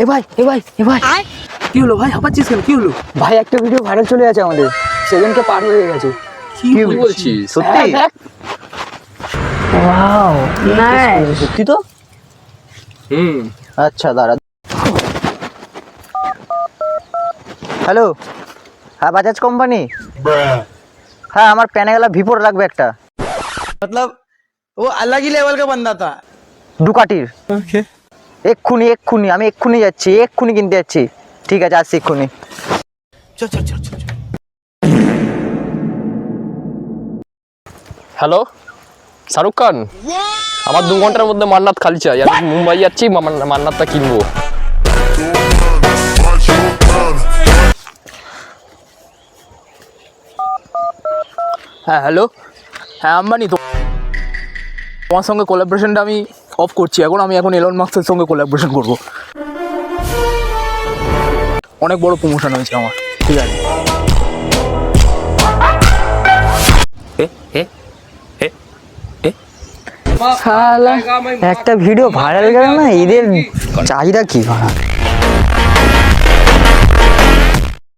এ ভাই কি হলো ভাই? হাঁপাচ্ছিস কেন? কি হলো ভাই? একটা ভিডিও ভাইরাল চলে গেছে আমাদের, সেজনকে পার হয়ে গেছে। কি বলছিস? সত্যি? Wow, nice. সত্যি তো? আচ্ছা দাঁড়া। হ্যালো, হ্যাঁ বাজাজ কোম্পানি। হ্যাঁ আমার প্যানে গেলা ভিপোর লাগবে একটা। मतलब वो अलग ही लेवल का बंदा था। ডুকাটির। এক্ষুনি আমি এক্ষুনি যাচ্ছি, এক্ষুনি কিনতে যাচ্ছি। ঠিক আছে আসছি এক্ষুনি। चल चल चल चल হ্যালো শাহরুখ খান, আমার 2 ঘন্টার মধ্যে মান্নাত খালি চাই। আমি মুম্বাই যাচ্ছি, মান্নাতটা কিনবো। হ্যাঁ হ্যালো, হ্যাঁ আম্বানি, তোমার সঙ্গে কোলাবোরেশনটা আমি অফ করছি এখন। আমি এখন এলন মাস্কের সঙ্গে কোলাবোরেশন করবো। অনেক বড় প্রমোশন হয়েছে আমার। ঠিক আছে। শালা একটা ভিডিও ভাইরাল গেল না, এদের চাহিদা কি?